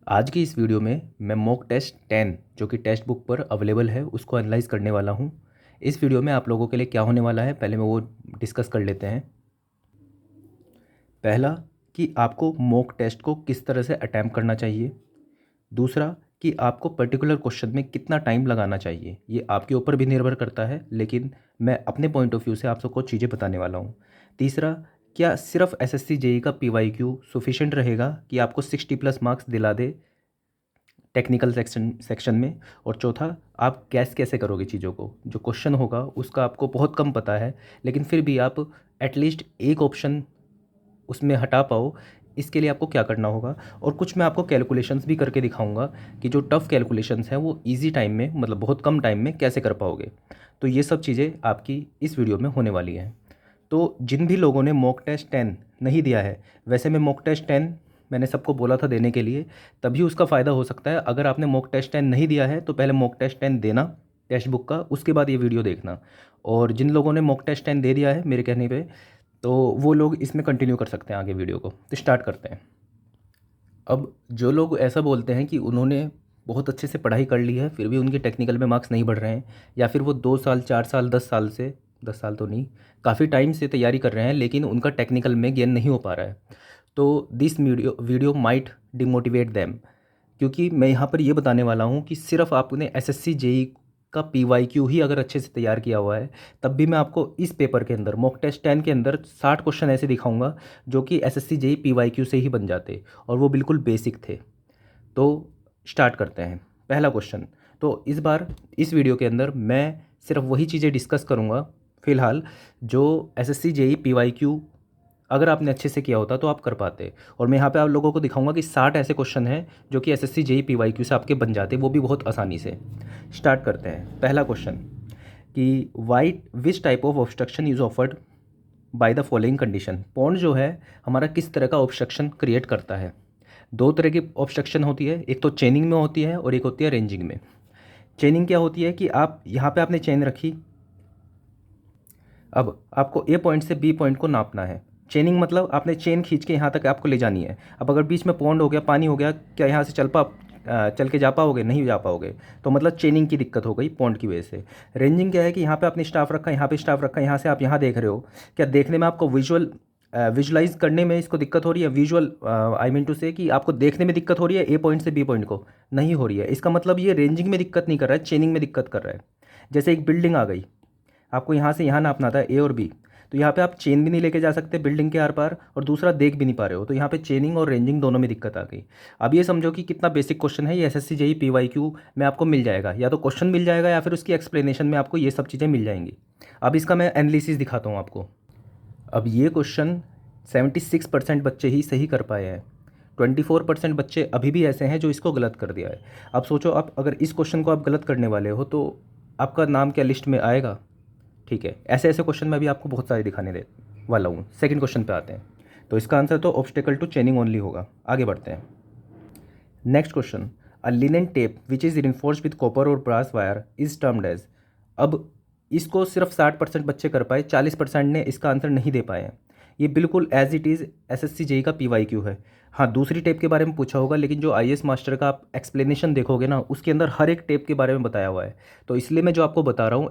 आज की इस वीडियो में मैं मॉक टेस्ट 10 जो कि टेक्स्ट बुक पर अवेलेबल है उसको एनालाइज करने वाला हूँ। इस वीडियो में आप लोगों के लिए क्या होने वाला है पहले मैं वो डिस्कस कर लेते हैं। पहला कि आपको मॉक टेस्ट को किस तरह से अटैम्प्ट करना चाहिए। दूसरा कि आपको पर्टिकुलर क्वेश्चन में कितना टाइम लगाना चाहिए, ये आपके ऊपर भी निर्भर करता है, लेकिन मैं अपने पॉइंट ऑफ व्यू से आप सबको चीज़ें बताने वाला हूँ। तीसरा, क्या सिर्फ एसएससी जेई का पीवाईक्यू सफिशेंट रहेगा कि आपको 60+ मार्क्स दिला दे टेक्निकल सेक्शन में। और चौथा, आप गैस कैसे करोगे चीज़ों को, जो क्वेश्चन होगा उसका आपको बहुत कम पता है लेकिन फिर भी आप एटलीस्ट एक ऑप्शन उसमें हटा पाओ, इसके लिए आपको क्या करना होगा। और कुछ मैं आपको कैलकुलेशंस भी करके दिखाऊंगा कि जो टफ़ कैलकुलेशंस हैं वो इजी टाइम में, मतलब बहुत कम टाइम में कैसे कर पाओगे। तो ये सब चीज़ें आपकी इस वीडियो में होने वाली हैं। तो जिन भी लोगों ने मॉक टेस्ट 10 नहीं दिया है, वैसे मैं मॉक टेस्ट 10 मैंने सबको बोला था देने के लिए, तभी उसका फ़ायदा हो सकता है। अगर आपने मॉक टेस्ट 10 नहीं दिया है तो पहले मॉक टेस्ट 10 देना टेक्स्ट बुक का, उसके बाद ये वीडियो देखना। और जिन लोगों ने मॉक टेस्ट 10 दे दिया है मेरे कहने पे, तो वो लोग इसमें कंटिन्यू कर सकते हैं आगे वीडियो को। तो स्टार्ट करते हैं। अब जो लोग ऐसा बोलते हैं कि उन्होंने बहुत अच्छे से पढ़ाई कर ली है फिर भी उनके टेक्निकल में मार्क्स नहीं बढ़ रहे हैं, या फिर वो 2 साल 4 साल 10 साल से, 10 साल तो नहीं, काफ़ी टाइम से तैयारी कर रहे हैं लेकिन उनका टेक्निकल में गेन नहीं हो पा रहा है, तो this video might demotivate them. क्योंकि मैं यहाँ पर ये बताने वाला हूँ कि सिर्फ आपने एसएससी जेई का पीवाईक्यू ही अगर अच्छे से तैयार किया हुआ है, तब भी मैं आपको इस पेपर के अंदर मॉक टेस्ट 10 के अंदर 60 क्वेश्चन ऐसे दिखाऊंगा जो कि एसएससी जेई पीवाईक्यू से ही बन जाते और वो बिल्कुल बेसिक थे। तो स्टार्ट करते हैं। पहला क्वेश्चन, तो इस बार इस वीडियो के अंदर मैं सिर्फ वही चीज़ें डिस्कस करूँगा फ़िलहाल जो एसएससी जेई पीवाईक्यू अगर आपने अच्छे से किया होता तो आप कर पाते। और मैं यहाँ पे आप लोगों को दिखाऊंगा कि 60 ऐसे क्वेश्चन हैं जो कि एसएससी जेई पीवाईक्यू से आपके बन जाते, वो भी बहुत आसानी से। स्टार्ट करते हैं। पहला क्वेश्चन कि why which type of obstruction is offered by the following condition. Pond जो है हमारा किस तरह का ऑब्स्ट्रक्शन क्रिएट करता है। दो तरह की ऑब्स्ट्रक्शन होती है, एक तो चेनिंग में होती है और एक होती है रेंजिंग में। चेनिंग क्या होती है कि आप यहाँ पे आपने चेन रखी, अब आपको ए पॉइंट से बी पॉइंट को नापना है। चेनिंग मतलब आपने चेन खींच के यहाँ तक आपको ले जानी है। अब अगर बीच में पॉन्ड हो गया, पानी हो गया, क्या यहाँ से चल के जा पाओगे? नहीं जा पाओगे। तो मतलब चेनिंग की दिक्कत हो गई पॉन्ड की वजह से। रेंजिंग क्या है कि यहाँ पे आपने स्टाफ रखा, यहाँ पे स्टाफ रखा, यहाँ से आप यहाँ देख रहे हो, क्या देखने में आपको विजुलाइज करने में इसको दिक्कत हो रही है? विजुअल आई मीन टू से कि आपको देखने में दिक्कत हो रही है ए पॉइंट से बी पॉइंट को? नहीं हो रही है। इसका मतलब ये रेंजिंग में दिक्कत नहीं कर रहा है, चेनिंग में दिक्कत कर रहा है। जैसे एक बिल्डिंग आ गई, आपको यहाँ से यहाँ नापना था ए और बी, तो यहाँ पे आप चेन भी नहीं लेके जा सकते बिल्डिंग के आर पार, और दूसरा देख भी नहीं पा रहे हो, तो यहाँ पे चेनिंग और रेंजिंग दोनों में दिक्कत आ गई। अब ये समझो कि कितना बेसिक क्वेश्चन है ये। एसएससी जेई पीवाईक्यू में आपको मिल जाएगा, या तो क्वेश्चन मिल जाएगा या फिर उसकी एक्सप्लेनेशन में आपको ये सब चीज़ें मिल जाएंगी। अब इसका मैं एनालिसिस दिखाता हूँ आपको। अब ये क्वेश्चन 76% बच्चे ही सही कर पाए हैं, 24% बच्चे अभी भी ऐसे हैं जो इसको गलत कर दिया है। अब सोचो, आप अगर इस क्वेश्चन को आप गलत करने वाले हो तो आपका नाम क्या लिस्ट में आएगा? ठीक है, ऐसे ऐसे क्वेश्चन मैं भी आपको बहुत सारे दिखाने दे वाला हूँ। सेकंड क्वेश्चन पे आते हैं। तो इसका आंसर तो ऑब्स्टेकल टू चेनिंग ओनली होगा। आगे बढ़ते हैं। Next question, a linen tape which is reinforced with copper और brass wire is termed as. अब इसको सिर्फ 60% बच्चे कर पाए, 40% ने इसका आंसर नहीं दे पाए हैं। ये बिल्कुल as it is SSC JE का पीवाईक्यू है। हाँ, दूसरी टेप के बारे में पूछा होगा, लेकिन जो आईएएस मास्टर का आप एक्सप्लेनेशन देखोगे ना, उसके अंदर हर एक टेप के बारे में बताया हुआ है। तो इसलिए मैं जो आपको बता रहा हूँ,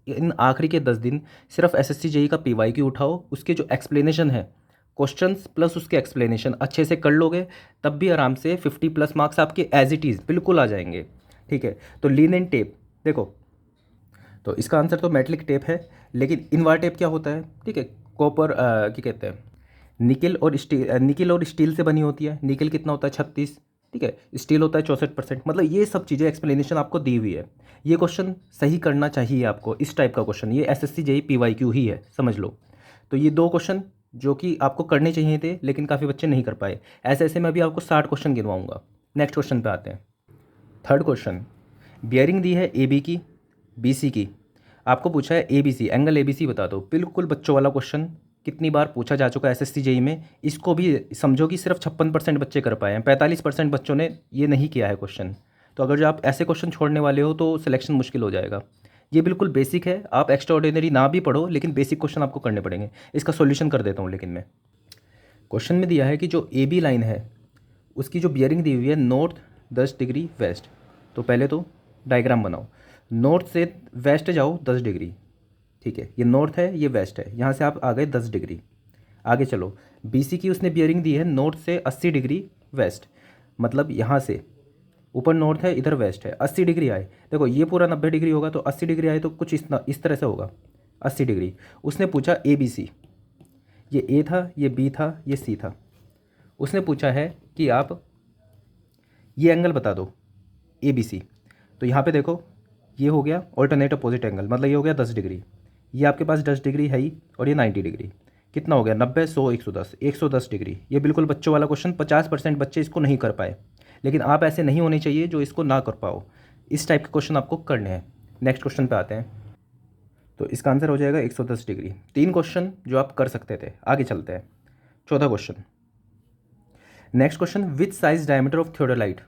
इन आखिरी के 10 दिन सिर्फ एसएससी जेई का पीवाईक्यू उठाओ, उसके जो एक्सप्लेनेशन है, क्वेश्चंस प्लस उसके एक्सप्लेनेशन अच्छे से कर लोगे, तब भी आराम से 50+ मार्क्स आपके एज इट इज़ बिल्कुल आ जाएंगे। ठीक है, तो लीन टेप देखो, तो इसका आंसर तो मेटलिक टेप है। लेकिन इनवार टेप क्या होता है? ठीक है, कॉपर क्या कहते हैं, निकिल और स्टील से बनी होती है। निकिल कितना होता है? 36। ठीक है, स्टील होता है 64%। मतलब ये सब चीज़ें एक्सप्लेनेशन आपको दी हुई है। ये क्वेश्चन सही करना चाहिए आपको, इस टाइप का क्वेश्चन। ये एसएससी जेई पीवाईक्यू ही है, समझ लो। तो ये दो क्वेश्चन जो कि आपको करने चाहिए थे लेकिन काफ़ी बच्चे नहीं कर पाए। ऐसे ऐसे मैं अभी आपको 60 क्वेश्चन गिनवाऊंगा। नेक्स्ट क्वेश्चन पे आते हैं। थर्ड क्वेश्चन, बियरिंग दी है ए बी की, बी सी की। आपको पूछा है A B C, angle A B C बता दो। बिल्कुल बच्चों वाला क्वेश्चन, कितनी बार पूछा जा चुका है एसएससी जेई में। इसको भी समझो कि सिर्फ 56% बच्चे कर पाए हैं, 45% बच्चों ने ये नहीं किया है क्वेश्चन। तो अगर जो आप ऐसे क्वेश्चन छोड़ने वाले हो तो सिलेक्शन मुश्किल हो जाएगा। ये बिल्कुल बेसिक है, आप एक्स्ट्रा ऑर्डिनरी ना भी पढ़ो लेकिन बेसिक क्वेश्चन आपको करने पड़ेंगे। इसका सॉल्यूशन कर देता हूँ। लेकिन मैं क्वेश्चन में दिया है कि जो ए बी लाइन है उसकी जो बियरिंग दी हुई है नॉर्थ 10 डिग्री वेस्ट, तो पहले तो डायग्राम बनाओ, नॉर्थ से वेस्ट जाओ 10 डिग्री, ठीक है, ये नॉर्थ है ये वेस्ट है, यहाँ से आप आ गए 10 डिग्री। आगे चलो, BC की उसने बियरिंग दी है नॉर्थ से 80 डिग्री वेस्ट, मतलब यहाँ से ऊपर नॉर्थ है इधर वेस्ट है, 80 डिग्री आए, देखो ये पूरा 90 डिग्री होगा तो 80 डिग्री आए तो कुछ इस तरह से होगा 80 डिग्री। उसने पूछा ABC, ये A था ये B था ये C था, उसने पूछा है कि आप ये एंगल बता दो ABC। तो यहाँ पे देखो ये हो गया ऑल्टरनेट अपोजिट एंगल, मतलब ये हो गया 10 डिग्री, ये आपके पास 10 डिग्री है ही, और ये 90 डिग्री, कितना हो गया 90 100 110 110 डिग्री। ये बिल्कुल बच्चों वाला क्वेश्चन, 50% बच्चे इसको नहीं कर पाए, लेकिन आप ऐसे नहीं होने चाहिए जो इसको ना कर पाओ, इस टाइप के क्वेश्चन आपको करने हैं। नेक्स्ट क्वेश्चन पे आते हैं, तो इसका आंसर हो जाएगा 110 डिग्री। 3 क्वेश्चन जो आप कर सकते थे। आगे चलते हैं, चौथा question. Next question, which size diameter of theodolite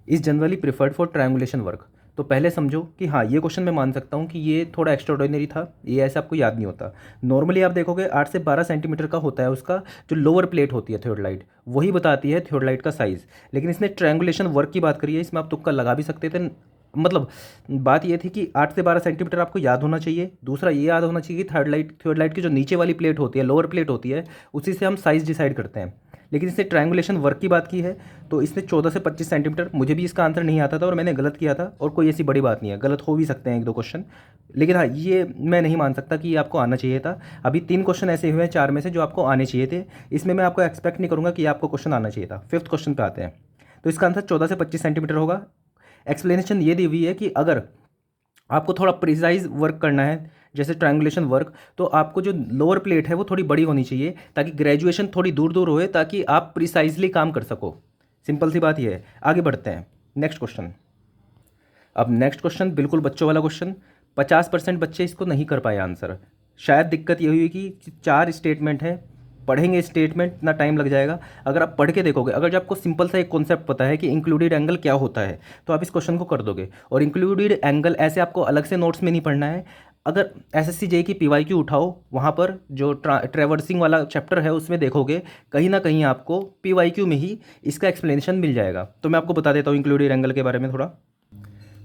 is generally preferred for triangulation work. तो पहले समझो कि हाँ ये क्वेश्चन मैं मान सकता हूँ कि ये थोड़ा एक्स्ट्राऑर्डिनरी था, ये ऐसे आपको याद नहीं होता। नॉर्मली आप देखोगे 8 से 12 सेंटीमीटर का होता है उसका जो लोअर प्लेट होती है थियोडोलाइट, वही बताती है थियोडोलाइट का साइज़। लेकिन इसने ट्रायंगुलेशन वर्क की बात करी है, इसमें आप तुक्का लगा भी सकते थे। मतलब बात ये थी कि 8 से 12 सेंटीमीटर आपको याद होना चाहिए। दूसरा ये याद होना चाहिए कि थियोडोलाइट की जो नीचे वाली प्लेट होती है, लोअर प्लेट होती है, उसी से हम साइज़ डिसाइड करते हैं। लेकिन इसने ट्रायंगुलेशन वर्क की बात की है, तो इसने 14 से 25 सेंटीमीटर, मुझे भी इसका आंसर नहीं आता था और मैंने गलत किया था, और कोई ऐसी बड़ी बात नहीं है, गलत हो भी सकते हैं 1-2 क्वेश्चन, लेकिन हाँ ये मैं नहीं मान सकता कि ये आपको आना चाहिए था। अभी 3 क्वेश्चन ऐसे हुए हैं 4 में से जो आपको आने चाहिए थे, इसमें मैं आपको एक्सपेक्ट नहीं करूँगा कि आपको क्वेश्चन आना चाहिए था। 5th क्वेश्चन पे आते हैं, तो इसका आंसर 14 से 25 सेंटीमीटर होगा। एक्सप्लेनेशन ये दी हुई है कि अगर आपको थोड़ा प्रिसाइज वर्क करना है जैसे ट्रायंगुलेशन वर्क, तो आपको जो लोअर प्लेट है वो थोड़ी बड़ी होनी चाहिए ताकि ग्रेजुएशन थोड़ी दूर दूर होए, ताकि आप प्रिसाइजली काम कर सको। सिंपल सी बात ये है। आगे बढ़ते हैं, नेक्स्ट क्वेश्चन। अब नेक्स्ट क्वेश्चन बिल्कुल बच्चों वाला क्वेश्चन, 50% बच्चे इसको नहीं कर पाए आंसर। शायद दिक्कत ये हुई कि 4 स्टेटमेंट है, पढ़ेंगे स्टेटमेंट इतना टाइम लग जाएगा। अगर आप पढ़ के देखोगे, अगर जब आपको सिंपल सा एक कॉन्सेप्ट पता है कि इंक्लूडेड एंगल क्या होता है, तो आप इस क्वेश्चन को कर दोगे। और इंक्लूडेड एंगल ऐसे आपको अलग से नोट्स में नहीं पढ़ना है। अगर SSC JEE की PYQ उठाओ, वहाँ पर जो ट्रेवर्सिंग वाला चैप्टर है उसमें देखोगे, कहीं ना कहीं आपको PYQ में ही इसका एक्सप्लेनेशन मिल जाएगा। तो मैं आपको बता देता हूँ इंक्लूडेड एंगल के बारे में थोड़ा।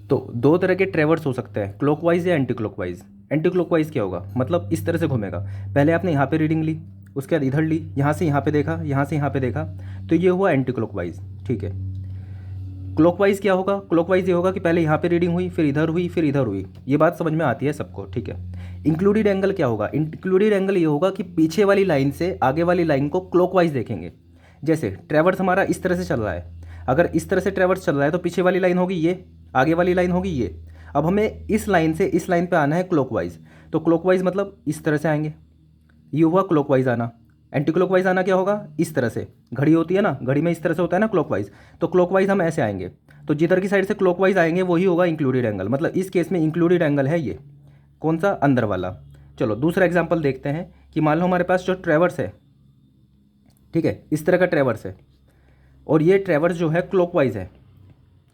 तो 2 तरह के ट्रेवर्स हो सकते हैं, क्लॉकवाइज या एंटी क्लॉकवाइज। एंटी क्लॉकवाइज क्या होगा, मतलब इस तरह से घूमेगा। पहले आपने यहाँ पे रीडिंग ली, उसके बाद इधर ली, यहाँ से यहाँ पे देखा, यहाँ से यहाँ पे देखा, तो ये हुआ एंटी क्लॉकवाइज, ठीक है। क्लॉकवाइज क्या होगा, क्लॉकवाइज ये होगा कि पहले यहाँ पे रीडिंग हुई, फिर इधर हुई, फिर इधर हुई। ये बात समझ में आती है सबको, ठीक है। इंक्लूडेड एंगल क्या होगा, इंक्लूडेड एंगल ये होगा कि पीछे वाली लाइन से आगे वाली लाइन को क्लॉकवाइज देखेंगे। जैसे ट्रेवर्स हमारा इस तरह से चल रहा है, अगर इस तरह से ट्रेवर्स चल रहा है तो पीछे वाली लाइन होगी ये, आगे वाली लाइन होगी ये। अब हमें इस लाइन से इस लाइन पे आना है क्लॉकवाइज, तो क्लॉकवाइज मतलब इस तरह से आएंगे, ये हुआ क्लॉकवाइज आना। एंटी क्लॉकवाइज आना क्या होगा, इस तरह से, घड़ी होती है ना, घड़ी में इस तरह से होता है ना क्लॉकवाइज, तो क्लॉकवाइज हम ऐसे आएंगे। तो जिधर की साइड से क्लॉकवाइज आएंगे वही होगा इंक्लूडेड एंगल, मतलब इस केस में इंक्लूडेड एंगल है ये, कौन सा, अंदर वाला। चलो दूसरा एग्जाम्पल देखते हैं कि मान लो हमारे पास जो ट्रेवर्स है, ठीक है, इस तरह का ट्रेवर्स है, और ये ट्रेवर्स जो है क्लॉकवाइज है,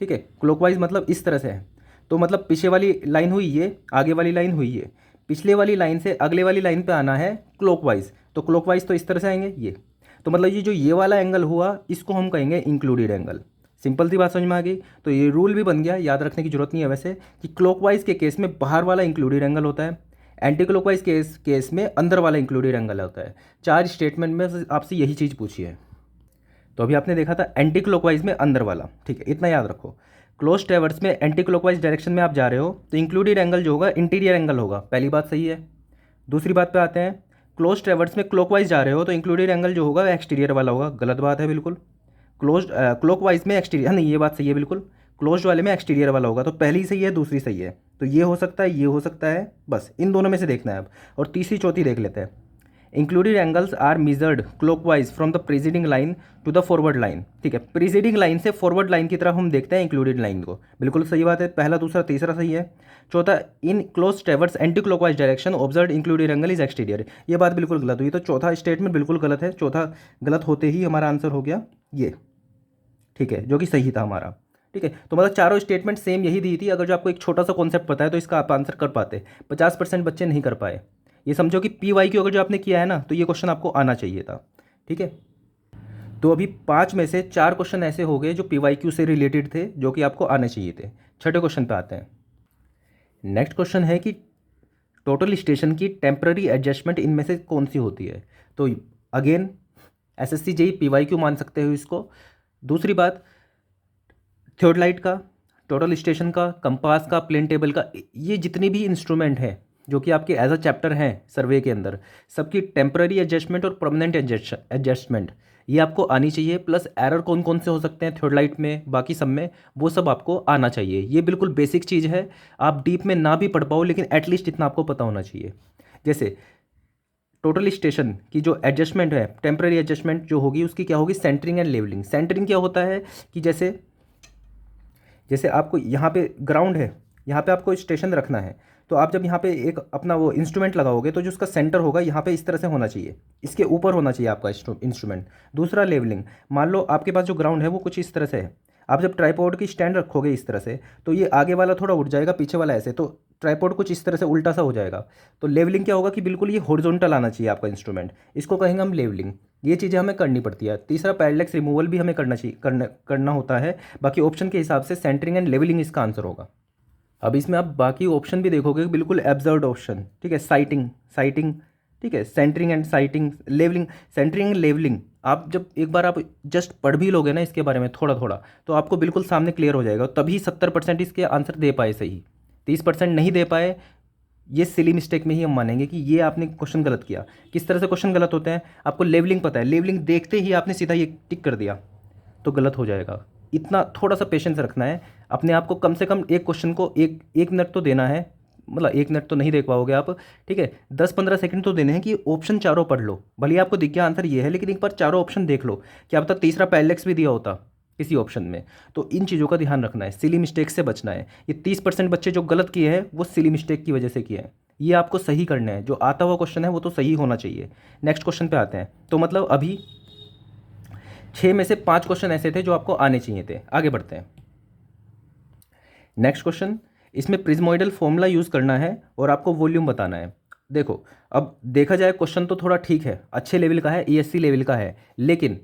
ठीक है। क्लॉकवाइज मतलब इस तरह से है, तो मतलब पीछे वाली लाइन हुई ये, आगे वाली लाइन हुई ये, पिछले वाली लाइन से अगले वाली लाइन पे आना है क्लॉकवाइज, तो क्लॉकवाइज तो इस तरह से आएंगे ये। तो मतलब ये जो ये वाला एंगल हुआ इसको हम कहेंगे इंक्लूडेड एंगल। सिंपल सी बात समझ में आ गई। तो ये रूल भी बन गया, याद रखने की जरूरत नहीं है वैसे, कि क्लॉकवाइज के केस में बाहर वाला इंक्लूडेड एंगल होता है, एंटी क्लॉकवाइज केस में अंदर वाला इंक्लूडेड एंगल होता है। 4 स्टेटमेंट में आपसे यही चीज़ पूछी है। तो अभी आपने देखा था एंटी क्लॉकवाइज में अंदर वाला, ठीक है, इतना याद रखो। क्लोज ट्रेवर्स में एंटी क्लॉकवाइज डायरेक्शन में आप जा रहे हो तो इंक्लूडेड एंगल जो होगा इंटीरियर एंगल होगा, पहली बात सही है। दूसरी बात पे आते हैं, क्लोज ट्रेवर्स में क्लॉकवाइज जा रहे हो तो इंक्लूडेड एंगल जो होगा एक्सटीरियर वाला होगा, गलत बात है बिल्कुल। क्लॉकवाइज में एक्सटीरियर, नहीं ये बात सही है बिल्कुल, क्लोज वाले में एक्सटीरियर वाला होगा, तो पहली सही है दूसरी सही है, तो ये हो सकता है ये हो सकता है, बस इन दोनों में से देखना है अब। और तीसरी चौथी देख लेते हैं। Included angles are measured clockwise from the preceding line to the forward line, ठीक है। प्रीसीडिंग लाइन से फॉरवर्ड लाइन की तरफ हम देखते हैं इंक्लूडेड लाइन को, बिल्कुल सही बात है, पहला दूसरा तीसरा सही है। चौथा, in close traverse anticlockwise direction observe included angle is exterior, ये बात बिल्कुल गलत हुई, तो चौथा स्टेटमेंट बिल्कुल गलत है, चौथा गलत होते ही हमारा आंसर हो गया ये, ठीक है, जो कि सही था हमारा, ठीक है। तो मतलब चारों स्टेटमेंट सेम यही दी थी। अगर जो आपको एक छोटा सा कॉन्सेप्ट पता है तो इसका आप आंसर कर पाते, 50% बच्चे नहीं कर पाए। ये समझो कि PYQ अगर जो आपने किया है ना, तो ये क्वेश्चन आपको आना चाहिए था, ठीक है। तो अभी 5 में से 4 क्वेश्चन ऐसे हो गए जो पीवाईक्यू से रिलेटेड थे, जो कि आपको आने चाहिए थे। छठे क्वेश्चन पे आते हैं। नेक्स्ट क्वेश्चन है कि टोटल स्टेशन की टेम्पररी एडजस्टमेंट इनमें से कौन सी होती है। तो अगेन एसएससी जेई पीवाईक्यू मान सकते हो इसको। दूसरी बात, थियोडलाइट का, टोटल स्टेशन का, कंपास का, प्लेन टेबल का, ये जितनी भी इंस्ट्रूमेंट हैं जो कि आपके एज अ चैप्टर हैं सर्वे के अंदर, सबकी टेम्पररी एडजस्टमेंट और परमानेंट एडजस्टमेंट ये आपको आनी चाहिए। प्लस एरर कौन कौन से हो सकते हैं थियोडलाइट में, बाकी सब में, वो सब आपको आना चाहिए। ये बिल्कुल बेसिक चीज़ है, आप डीप में ना भी पढ़ पाओ लेकिन एटलीस्ट इतना आपको पता होना चाहिए। जैसे टोटल स्टेशन की जो एडजस्टमेंट है, टेम्पररी एडजस्टमेंट जो होगी उसकी क्या होगी, सेंटरिंग एंड लेवलिंग। सेंटरिंग क्या होता है कि जैसे जैसे आपको यहाँ पे ग्राउंड है, यहाँ पे आपको स्टेशन रखना है, तो आप जब यहाँ पे एक अपना वो इंस्ट्रूमेंट लगाओगे तो जो उसका सेंटर होगा यहाँ पे इस तरह से होना चाहिए, इसके ऊपर होना चाहिए आपका इंस्ट्रूमेंट। दूसरा लेवलिंग, मान लो आपके पास जो ग्राउंड है वो कुछ इस तरह से है, आप जब ट्राइपॉड की स्टैंड रखोगे इस तरह से तो ये आगे वाला थोड़ा उठ जाएगा, पीछे वाला ऐसे, तो ट्राइपॉड कुछ इस तरह से उल्टा सा हो जाएगा। तो लेवलिंग क्या होगा कि बिल्कुल ये हॉरिजॉन्टल आना चाहिए आपका इंस्ट्रूमेंट, इसको कहेंगे हम लेवलिंग। ये चीज़ें हमें करनी पड़ती है। तीसरा, पैरेलैक्स रिमूवल भी हमें करना होता है। बाकी ऑप्शन के हिसाब से सेंटरिंग एंड लेवलिंग इसका आंसर होगा। अब इसमें आप बाकी ऑप्शन भी देखोगे, बिल्कुल एब्जर्ड ऑप्शन, ठीक है। साइटिंग साइटिंग ठीक है, centring and sighting, levelling, centring and levelling. आप जब एक बार आप जस्ट पढ़ भी लोगे ना इसके बारे में थोड़ा थोड़ा, तो आपको बिल्कुल सामने क्लियर हो जाएगा। तभी 70% इसके आंसर दे पाए सही, 30% नहीं दे पाए, ये सिली मिस्टेक में ही हम मानेंगे कि ये आपने क्वेश्चन गलत किया। किस तरह से क्वेश्चन गलत होते हैं, आपको लेवलिंग पता है, लेवलिंग देखते ही आपने सीधा ये टिक कर दिया तो गलत हो जाएगा। इतना थोड़ा सा पेशेंस रखना है अपने आप को, कम से कम एक क्वेश्चन को एक मिनट तो देना है, मतलब 1 मिनट तो नहीं देख पाओगे आप, ठीक है, 10-15 सेकंड तो देने हैं कि ऑप्शन चारों पढ़ लो। भले आपको दिख गया आंसर ये है, लेकिन एक बार चारों ऑप्शन देख लो, क्या पता तीसरा पैरेलैक्स भी दिया होता किसी ऑप्शन में। तो इन चीज़ों का ध्यान रखना है, सिली मिस्टेक से बचना है। ये 30% बच्चे जो गलत किए हैं वो सिली मिस्टेक की वजह से किए हैं, ये आपको सही करना है। जो आता हुआ क्वेश्चन है वो तो सही होना चाहिए। नेक्स्ट क्वेश्चन पे आते हैं। तो मतलब अभी 6 में से 5 क्वेश्चन ऐसे थे जो आपको आने चाहिए थे। आगे बढ़ते हैं। नेक्स्ट क्वेश्चन, इसमें प्रिज्मोइडल फॉर्मूला यूज़ करना है और आपको वॉल्यूम बताना है। देखो, अब देखा जाए क्वेश्चन तो थोड़ा ठीक है, अच्छे लेवल का है, ईएससी लेवल का है, लेकिन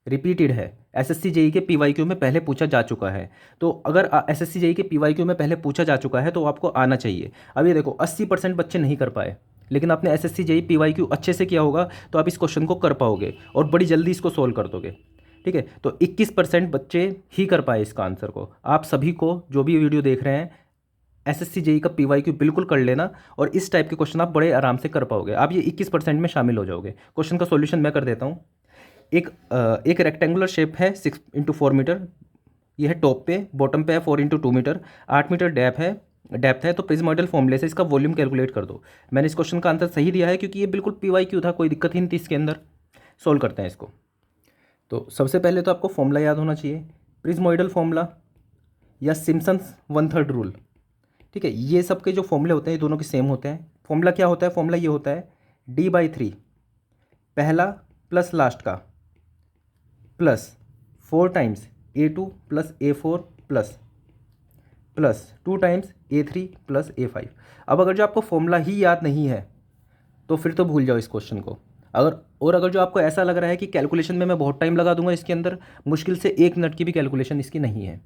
रिपीटेड है। एसएससी जेई के पीवाईक्यू में पहले पूछा जा चुका है। तो अगर एसएससी जेई के पीवाईक्यू में पहले पूछा जा चुका है तो आपको आना चाहिए। अब ये देखो 80% बच्चे नहीं कर पाए, लेकिन आपने एसएससी जेई पीवाईक्यू अच्छे से किया होगा तो आप इस क्वेश्चन को कर पाओगे और बड़ी जल्दी इसको सोल्व कर दोगे, ठीक है। तो 21% बच्चे ही कर पाए इसका आंसर को। आप सभी को जो भी वीडियो देख रहे हैं, एसएससी जेई का पीवाईक्यू बिल्कुल कर लेना और इस टाइप के क्वेश्चन आप बड़े आराम से कर पाओगे। आप ये 21% में शामिल हो जाओगे। क्वेश्चन का सॉल्यूशन मैं कर देता हूँ। एक रेक्टेंगुलर शेप है 6x4 मीटर, ये है टॉप पे, बॉटम पे है 4x2 मीटर, 8 मीटर डेप्थ है। तो प्रिज्मोइडल फॉर्मूले से इसका वॉल्यूम कैलकुलेट कर दो। मैंने इस क्वेश्चन का आंसर सही दिया है क्योंकि ये बिल्कुल पीवाईक्यू था, कोई दिक्कत ही नहीं थी इसके अंदर। सोल्व करते हैं इसको। तो सबसे पहले तो आपको फॉर्मूला याद होना चाहिए, प्रिज्मोइडल फॉर्मूला या सिम्पसन्स 1/3 रूल, ठीक है। ये सब के जो फॉर्मूले होते हैं ये दोनों के सेम होते हैं। फॉर्मूला क्या होता है, फॉर्मूला ये होता है D/3 पहला प्लस लास्ट का plus 4 times A2 plus A4 plus 2 times A3 plus A5। अब अगर जो आपको फॉर्मूला ही याद नहीं है तो फिर तो भूल जाओ इस क्वेश्चन को। अगर जो आपको ऐसा लग रहा है कि कैलकुलेशन में मैं बहुत टाइम लगा दूंगा इसके अंदर, मुश्किल से 1 मिनट की भी कैलकुलेशन इसकी नहीं है,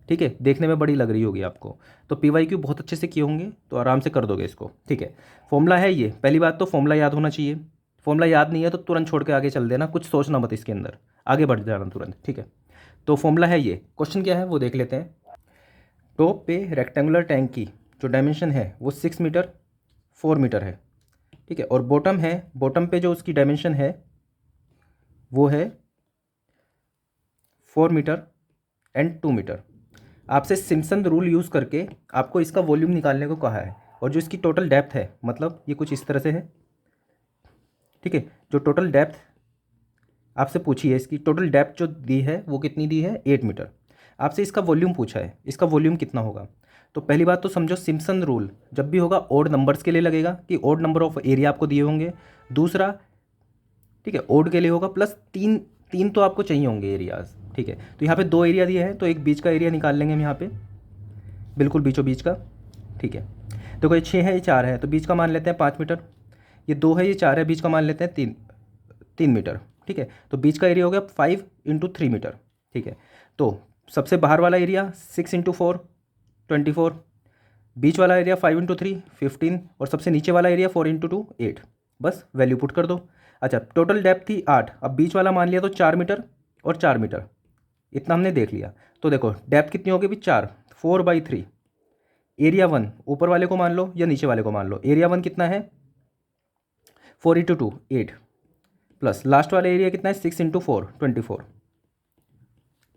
ठीक है। देखने में बड़ी लग रही होगी आपको, तो पीवाईक्यू बहुत अच्छे से किए होंगे तो आराम से कर दोगे इसको, ठीक है। फॉर्मूला है ये, पहली बात तो फॉर्मूला याद होना चाहिए। फॉर्मूला याद नहीं है तो तुरंत छोड़ के आगे चल देना, कुछ सोचना मत इसके अंदर, आगे बढ़ जाना तुरंत, ठीक है। तो फॉर्मूला है ये। क्वेश्चन क्या है वो देख लेते हैं। टॉप पे रेक्टेंगुलर टैंक की जो डायमेंशन है वो 6 मीटर 4 मीटर है, ठीक है। और बॉटम है, बॉटम पे जो उसकी डायमेंशन है वो है 4 मीटर एंड 2 मीटर। आपसे सिम्पसन रूल यूज़ करके आपको इसका वॉल्यूम निकालने को कहा है। और जो इसकी टोटल डेप्थ है, मतलब ये कुछ इस तरह से है, ठीक है। जो टोटल डेप्थ आपसे पूछी है, इसकी टोटल डेप्थ जो दी है वो कितनी दी है, 8 मीटर। आपसे इसका वॉल्यूम पूछा है, इसका वॉल्यूम कितना होगा। तो पहली बात तो समझो, सिम्पसन रूल जब भी होगा ओड नंबर्स के लिए लगेगा कि ओड नंबर ऑफ एरिया आपको दिए होंगे। दूसरा, ठीक है, ओड के लिए होगा, प्लस तीन तो आपको चाहिए होंगे एरियाज, ठीक है। तो यहाँ पे 2 एरिया दिए हैं तो एक बीच का एरिया निकाल लेंगे हम यहाँ पे, बिल्कुल बीचों बीच का, ठीक है। तो कोई 6 है, ये 4 है, तो बीच का मान लेते हैं 5 मीटर। ये 2 है, ये 4 है, बीच का मान लेते हैं 3 मीटर, ठीक है। तो बीच का एरिया हो गया 5 × 3 मीटर, ठीक है। तो सबसे बाहर वाला एरिया 6 × 4 24, बीच वाला एरिया 5 × 3 15 और सबसे नीचे वाला एरिया 4 × 2 8। बस वैल्यू पुट कर दो। अच्छा, टोटल डेप्थ थी 8, अब बीच वाला मान लिया तो 4 मीटर और 4 मीटर, इतना हमने देख लिया। तो देखो डेप्थ कितनी होगी भी 4, 4/3। एरिया 1 ऊपर वाले को मान लो या नीचे वाले को मान लो, एरिया 1 कितना है 4 × 2 8, प्लस लास्ट वाला एरिया कितना है 6 × 4 24,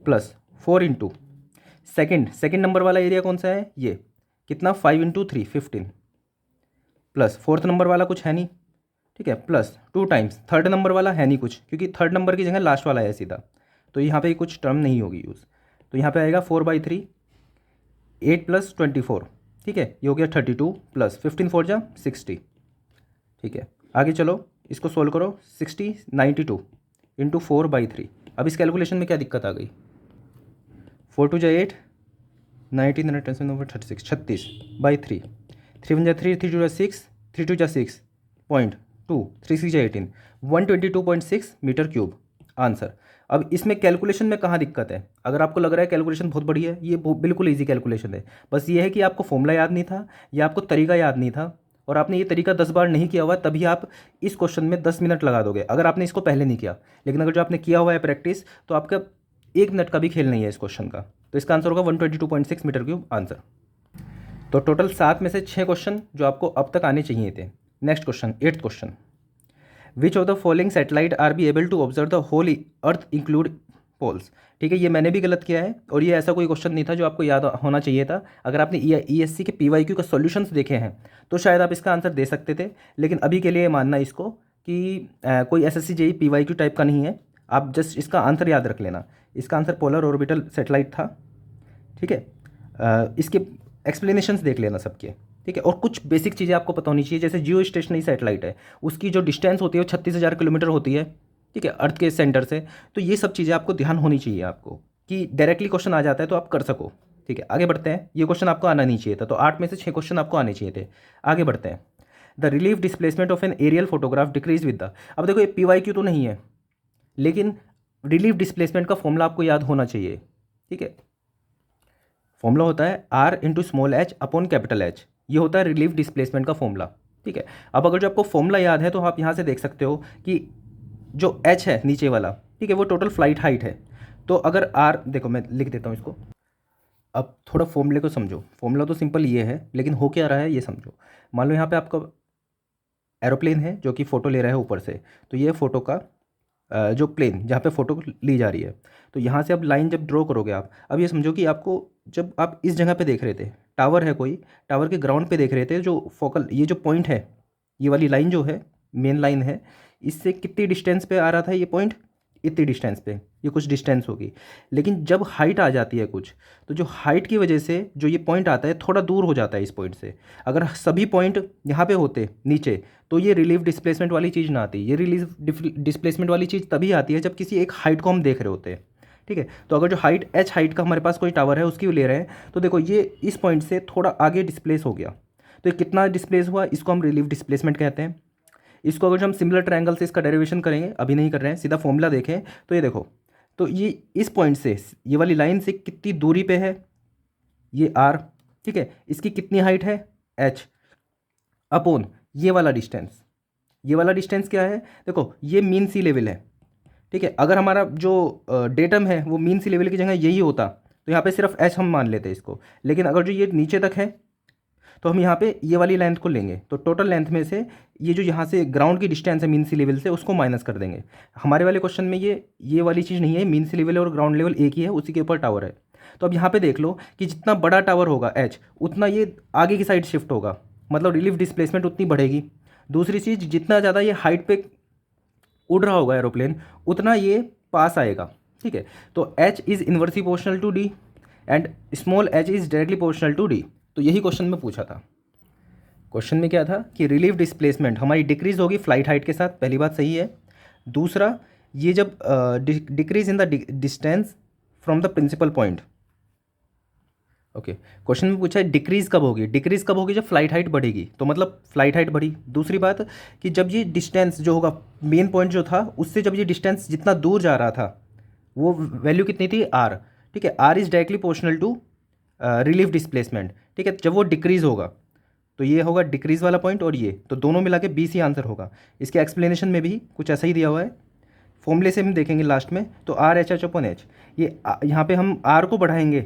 प्लस 4 सेकेंड नंबर वाला एरिया कौन सा है ये कितना 5 × 3 15, प्लस फोर्थ नंबर वाला कुछ है नहीं, ठीक है, प्लस 2 टाइम्स थर्ड नंबर वाला है नहीं कुछ, क्योंकि थर्ड नंबर की जगह लास्ट वाला है सीधा, तो यहाँ पे कुछ टर्म नहीं होगी यूज़। तो यहाँ पे आएगा 4/3 8 + 24, ठीक है, ये हो गया 32 प्लस 15 4 जा 60, ठीक है। आगे चलो इसको सोल्व करो, 60 92 × 4/3। अब इस कैलकुलेशन में क्या दिक्कत आ गई, 4 2 जा 8 19 36 36/3, 3 1 जा 3 3 2 जा 6 3 2 जा 6.2 3 6 जा 18 122.6 मीटर क्यूब आंसर। अब इसमें कैलकुलेशन में कहाँ दिक्कत है, अगर आपको लग रहा है कैलकुलेशन बहुत बढ़िया है, ये बिल्कुल इजी कैलकुलेशन है, बस ये है कि आपको फॉर्मूला याद नहीं था या आपको तरीका याद नहीं था और आपने ये तरीका 10 बार नहीं किया हुआ, तभी आप इस क्वेश्चन में 10 मिनट लगा दोगे अगर आपने इसको पहले नहीं किया। लेकिन अगर जो आपने किया हुआ है प्रैक्टिस, तो आपका 1 मिनट का भी खेल नहीं है इस क्वेश्चन का। तो इसका आंसर होगा 122.6 मीटर क्यूब आंसर। तो टोटल 7 में से 6 क्वेश्चन जो आपको अब तक आने चाहिए थे। Next question 8th question, which of the following satellite are be able to observe the whole earth include poles. ठीक है, ये मैंने भी गलत किया है और ये ऐसा कोई क्वेश्चन नहीं था जो आपको याद होना चाहिए था। अगर आपने ESC के PYQ के सॉल्यूशंस देखे हैं तो शायद आप इसका आंसर दे सकते थे, लेकिन अभी के लिए मानना इसको कि कोई SSC JEE PYQ टाइप का नहीं है, आप जस्ट इसका आंसर याद रख लेना। इसका आंसर पोलर ऑर्बिटल सैटेलाइट था, ठीक है। इसके एक्सप्लेनेशंस देख लेना सबके, ठीक है। और कुछ बेसिक चीज़ें आपको पता होनी चाहिए, जैसे जियो स्टेशनरी सैटेलाइट है, उसकी जो डिस्टेंस होती है वो 36,000 किलोमीटर होती है, ठीक है, अर्थ के सेंटर से। तो ये सब चीज़ें आपको ध्यान होनी चाहिए आपको, कि डायरेक्टली क्वेश्चन आ जाता है तो आप कर सको, ठीक है। आगे बढ़ते हैं, ये क्वेश्चन आपको आना नहीं चाहिए था, तो 8 में से 6 क्वेश्चन आपको आने चाहिए थे। आगे बढ़ते हैं, the relief displacement of an aerial photograph decreases with the. अब देखो ये PYQ तो नहीं है, लेकिन रिलीफ डिस्प्लेसमेंट का फॉर्मूला आपको याद होना चाहिए, ठीक है। फॉर्मूला होता है R × small h upon capital H, ये होता है रिलीफ डिस्प्लेसमेंट का फॉर्मूला, ठीक है। अब अगर जो आपको फॉर्मूला याद है तो आप यहाँ से देख सकते हो कि जो H है नीचे वाला, ठीक है, वो टोटल फ्लाइट हाइट है। तो अगर R, देखो मैं लिख देता हूँ इसको, अब थोड़ा फॉर्मूले को समझो। फॉर्मूला तो सिंपल ये है, लेकिन हो क्या रहा है ये समझो। मान लो यहाँ पे आपका एरोप्लेन है जो कि फ़ोटो ले रहा है ऊपर से, तो ये फ़ोटो का जो प्लेन जहाँ पे फ़ोटो ली जा रही है, तो यहाँ से अब लाइन जब ड्रॉ करोगे आप, अब ये समझो कि आपको जब आप इस जगह पे देख रहे थे, टावर है कोई, टावर के ग्राउंड पे देख रहे थे, जो फोकल ये जो पॉइंट है, ये वाली लाइन जो है मेन लाइन है, इससे कितनी डिस्टेंस पे आ रहा था ये पॉइंट, इतनी डिस्टेंस पे, ये कुछ डिस्टेंस होगी। लेकिन जब हाइट आ जाती है कुछ, तो जो हाइट की वजह से जो ये पॉइंट आता है थोड़ा दूर हो जाता है इस पॉइंट से। अगर सभी पॉइंट यहाँ पे होते नीचे, तो ये रिलीफ डिस्प्लेसमेंट वाली चीज़ ना आती। ये रिलीफ डिस्प्लेसमेंट वाली चीज़ तभी आती है जब किसी एक हाइट को हम देख रहे होते हैं, ठीक है। तो अगर जो हाइट H हाइट का हमारे पास कोई टावर है उसकी ले रहे हैं, तो देखो ये इस पॉइंट से थोड़ा आगे डिस्प्लेस हो गया, तो ये कितना डिस्प्लेस हुआ, इसको हम रिलीफ डिस्प्लेसमेंट कहते हैं। इसको अगर जो हम सिमिलर ट्रायंगल से इसका डेरिवेशन करेंगे, अभी नहीं कर रहे हैं, सीधा फॉर्मूला देखें तो ये देखो, तो ये इस पॉइंट से ये वाली लाइन से कितनी दूरी पे है, ये R, ठीक है, इसकी कितनी हाइट है H अपॉन ये वाला डिस्टेंस। ये वाला डिस्टेंस क्या है, देखो ये मीन सी लेवल है, ठीक है। अगर हमारा जो डेटम है वो मीन सी लेवल की जगह यही होता तो यहाँ पे सिर्फ H हम मान लेते इसको, लेकिन अगर जो ये नीचे तक है तो हम यहाँ पे ये वाली लेंथ को लेंगे, तो टोटल लेंथ में से ये जो यहाँ से ग्राउंड की डिस्टेंस है मीन सी लेवल से, उसको माइनस कर देंगे। हमारे वाले क्वेश्चन में ये वाली चीज़ नहीं है, मीन सी लेवल और ग्राउंड लेवल एक ही है, उसी के ऊपर टावर है। तो अब यहाँ पे देख लो कि जितना बड़ा टावर होगा H, उतना ये आगे की साइड शिफ्ट होगा, मतलब रिलीफ डिस्प्लेसमेंट उतनी बढ़ेगी। दूसरी चीज़, जितना ज़्यादा ये हाइट पे उड़ रहा होगा एरोप्लेन, उतना ये पास आएगा, ठीक है। तो H is inversely proportional to D and small h is directly proportional to D। तो यही क्वेश्चन में पूछा था। क्वेश्चन में क्या था कि रिलीफ डिस्प्लेसमेंट हमारी डिक्रीज होगी फ्लाइट हाइट के साथ, पहली बात सही है। दूसरा, ये जब decrease in the distance from the principal point, okay, question में पूछा है डिक्रीज़ कब होगी। डिक्रीज़ कब होगी? जब फ्लाइट हाइट बढ़ेगी, तो मतलब फ्लाइट हाइट बढ़ी। दूसरी बात कि जब ये डिस्टेंस जो होगा, मेन पॉइंट जो था उससे जब ये डिस्टेंस जितना दूर जा रहा था वो वैल्यू कितनी थी? आर। ठीक है, R is directly proportional to relief displacement. ठीक है, जब वो डिक्रीज़ होगा तो ये होगा डिक्रीज़ वाला पॉइंट, और ये तो दोनों मिला के बी सी आंसर होगा। इसके एक्सप्लेनेशन में भी कुछ ऐसा ही दिया हुआ है, फॉर्मूले से हम देखेंगे लास्ट में। तो आर एच एच अपन एच, ये यहाँ पे हम आर को बढ़ाएंगे,